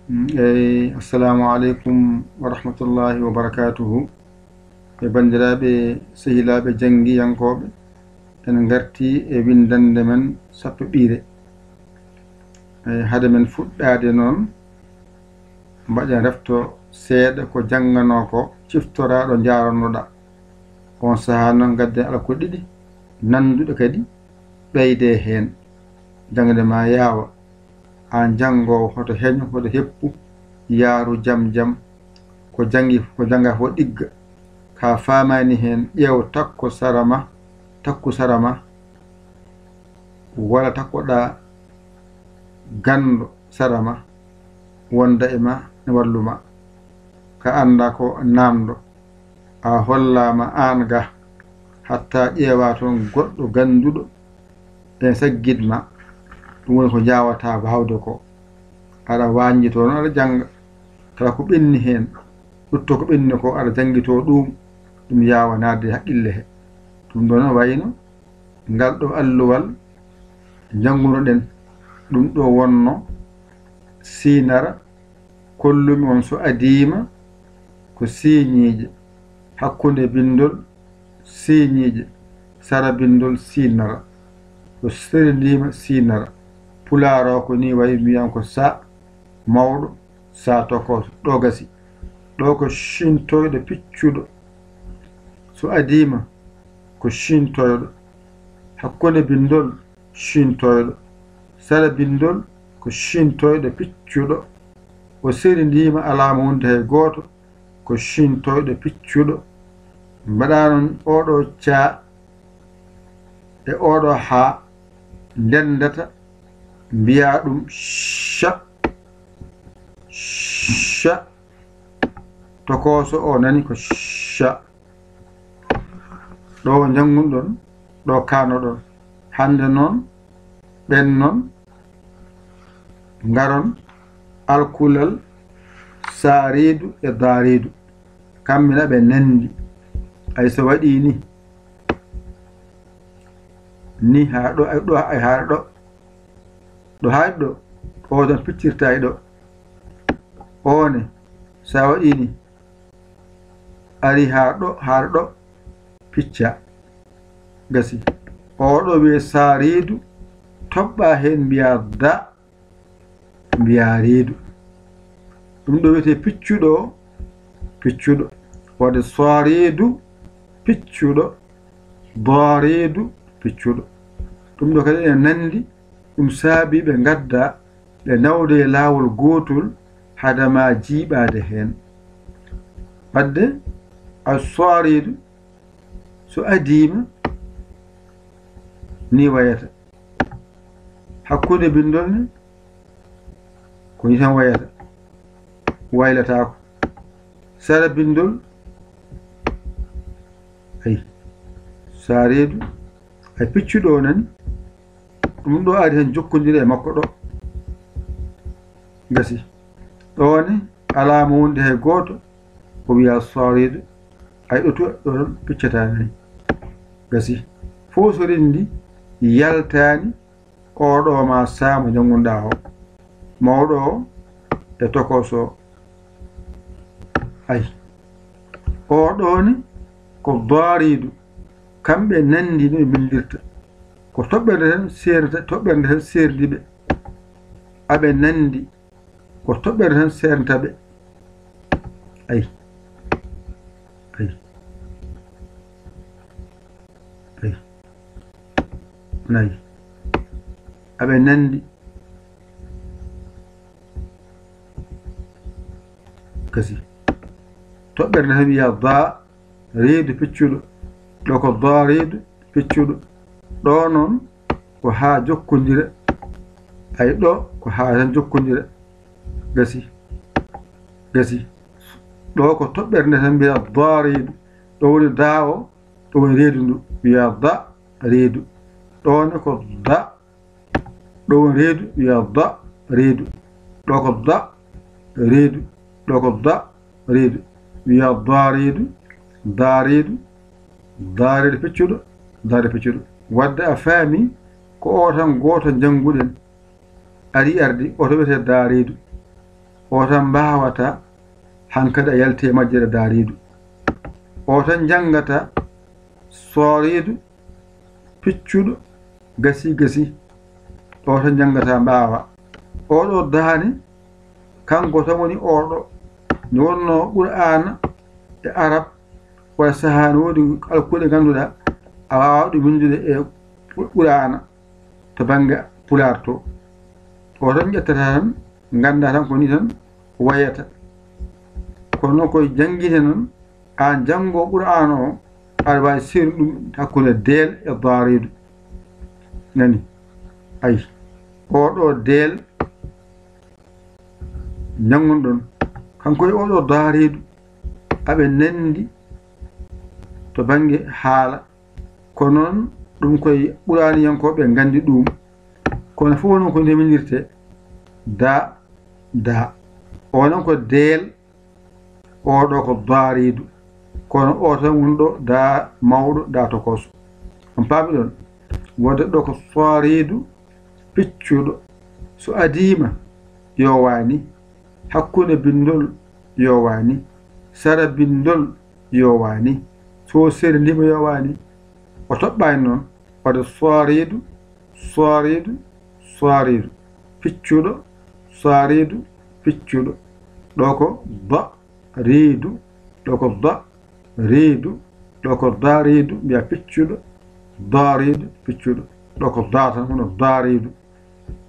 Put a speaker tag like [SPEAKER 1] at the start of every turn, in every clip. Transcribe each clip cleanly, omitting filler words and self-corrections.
[SPEAKER 1] assalamu alaikum wa rahmatullahi wa barakatuhu. E bandiraɓe sehilaɓe jangiyankoɓe en garti e windande men sappo ɓiire hade men fuɗɗade noon mbaɗen refto seeɗa ko janggano ko ciftoraɗo jarannoɗa on saaha noon gadden ala ko ɗiɗi nanduɗe kadi ɓeyde hen jangde ma yaawa an janngowo hoto heño hoto heppu yaaru jam jam ko janga fo ɗigga ka famani hen ƴeew takko sarama wala takkoɗa gando sarama wonda e ma ne walluma ka anda ko namdo a hollama an ga hatta ƴeewa toon goɗɗo ganduɗo e saggidma ɗum woni ko jawata bawde ko aɗa waññito noon aɗa janga tawa ko ɓenni hen ɗutto ko ɓenni ko aɗa jangito ɗum yawanade haqqille he ɗum ɗo noon wayno ngal ɗo alluwal jangunoɗen ɗum ɗo wonno sinara kollumi on so adima ko siñiije hakkunde bindol siñiije sara bindol sinara so seridima sinara pularo ko ni wayi mbiyan ko sa mawɗo sa tokoso ɗo gasi ɗo ko shintoyɗo piccuɗo so adima ko shintoyɗo hakkunde bindol shintoyɗo sara bindol ko shintoyɗo piccuɗo o seridima alama wonde hay goto ko shintoyɗo piccuɗo mbaɗa noon oɗo ca e oɗo ha ndendata mbiya ɗum cha tokoso o nani ko cha ɗo jangun ɗon ɗo kano ɗon hande noon ɓen noon garon alkulal saridu e daridu kammina ɓe nandi ay so waɗi ni ha ɗo ay ɗo ay ha ɗo haɗi ɗo o don piccirta e ɗo one sa waɗi ni ari ha ɗo picca gasi oɗo wiye saridu toɓɓa hen mbiya da mbiya reedu ɗum ɗo wiyete piccuɗo wode saridu piccuɗo daridu piccuɗo ɗum ɗo kadi ene nandi ɗum saabi ɓe gadda ɓe nawde e laawol gotol hadama jiiɓade hen wadde as-saridu so adima ni wayata hakkunde bindol ne ko ni tan wayata waylatako sara bindol ay saridu ay piccuɗo nani ɗum ɗo ari hen jokkodiri e makko ɗo gasi ɗone alama wonde hay goto o wiya saridu ay ɗo piccata nani gasi fo so rendi yaltani oɗo ma saama jangunɗa o mawɗo o e tokoso ay oɗone ko daridu kamɓe nandi no ɓe bindirta ko toɓɓerde tan serdiɓe aɓe nandi ko toɓɓerde tan serntaɓe ay nayi aɓe nandi kasi toɓɓerde tan wiya da reedu piccuɗo ɗo ko da reedu piccuɗo ɗo noon ko ha jokkodira ay ɗo ko ha tan jokkodira gasi ɗo ko toɓɓerde tan mbiya da reedu ɗo woni da o ɗo woni reedu ndu wiya da reedu ɗone ko da ɗo woni reedu wiya da reedu ɗo ko da reedu ɗo ko da reedu wiya da reedu piccuɗo wadde a faami ko o tan goto jannguɗen ari ardi oto wiyete da reedu o tan mbawata hankadi a yalti e majjere daariidu o tan janngata sooriidu piccuɗo gasi gasi o tan janngata mbaawa oɗo daani kanko tan woni oɗo ni wonno qur'ana e arab wala sahaa ne woodi alkuɗe ngannduɗaa a waawa ɗum windude e qur'ana to baŋnge pular to o tan ƴettata tan ngannda tan ko ni tan wayata kono noon koye janngine noon an janngo qur'ana o aɗa waawi seeru ɗum hakkunde deel e daariidu nani ayi oɗo deel janngunɗon kanko e oɗo daariidu aɓe nandi to baŋnge haala ko noon ɗum koye ɓuraniyankoɓe nganndi ɗum kono fof noon ko ndeminirte da onon ko deel oɗo ko daariidu kono o tan woni ɗo da mawɗo da tokoso on paami ɗon wonde ɗo ko sooriidu piccuɗo so adiima yo waani hakkunde bindol yo waani sara bindol yo waani so serndima yo waani o toɓɓani noon wade sooriidu sooriidu sooriidu piccuɗo sooriidu piccuɗo ɗo ko da riidu ɗo ko da riidu ɗo ko daariidu mbiya piccuɗo daariidu piccuɗo ɗo ko da tan hono daariidu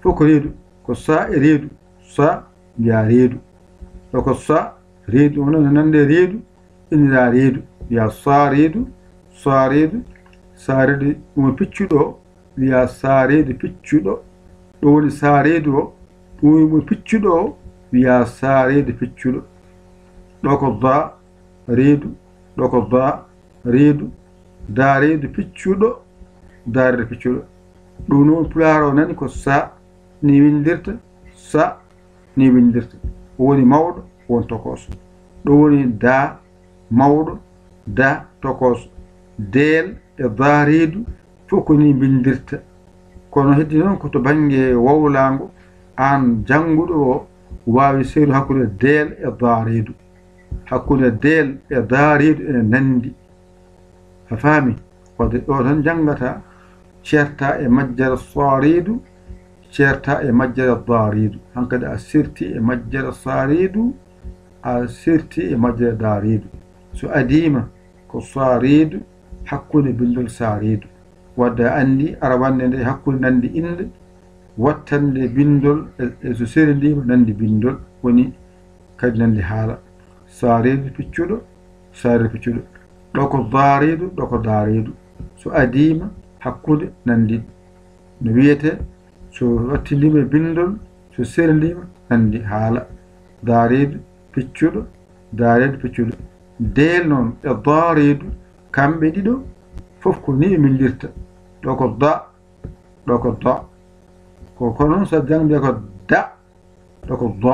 [SPEAKER 1] fof ko riidu ko sa e riidu sa mbiya riidu ɗo ko sa riidu hono no nande riidu innira riidu mbiya saariidu saariidu saariidu ɗum piccuɗo wiya saariidu piccuɗo ɗo woni saariidu o ɗum piccuɗo o wiya saariidu piccuɗo ɗo ko da riidu ɗo ko da riidu daariidu piccuɗo daariidu piccuɗo ɗum noon pulaar o nani ko sa ni windirta sa ni windirta woni mawɗo won tokoso ɗo woni da mawɗo da tokoso deel e daariidu fof ko ni bindirta kono heddi noon ko to baŋnge wowlaango aan jannguɗo o waawi seedu hakkunde deel e daariidu hakkunde deel e daariidu ene nanndi a faami wadde ɗo tan janngata ceerta e majjere sooriidu ceerta e majjere daariidu hankadi a sirti e majjere saariidu a sirti e majjere daariidu so adiima ko saariidu hakkunde bindol saariidu wadde a anndi ara wande nde hakkunde nanndi innde wattande bindol e so serindima nanndi bindol woni kadi nanndi haala saariidu piccuɗo saariidu piccuɗo ɗo ko daariidu ɗo ko daariidu so adiima hakkunde nanndi no wiyete so wattindima e bindol so serindima nanndi haala daariidu piccuɗo daariidu piccuɗo deel noon e daariidu kamɓe ɗiɗo fof ko ni mindirta ɗo ko da ɗo ko da ko noon so jangde ko da ɗo ko da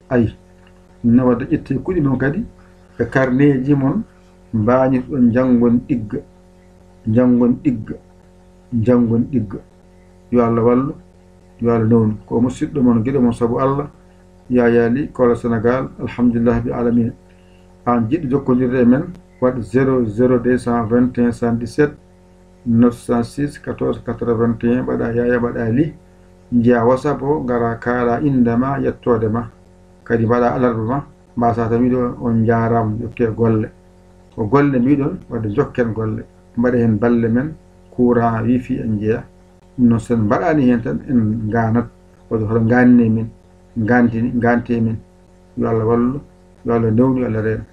[SPEAKER 1] ayi no wadde ƴette kuɗi mon kadi e carnet mon mbañirɗon janngon ɗigga janngon ɗigga janngon ɗigga yo Allah wallu yo Allah nownu ko musidɗo mon giɗo mon sabu Allah yayali kola Sénégal alhamdulillah bi alamina an jiɗɗo jokkodirde e men waɗ 00221 117 906 14 81 ɓaɗa yaya ɓaɗa li jiya WhatsApp o gara kaala indema yettode ma kadi mbaɗa alarba ma mbasa tan wiɗo on jarama jokke golle ko golle mbiɗon wadde jokken golle mbaɗa hen balle men courant wifi en jeeya ɗum noon sen mbaɗani hen tan en ganat wadde hoto ganne min gante min yo Allah wallu yo Allah newnu yo Allah reena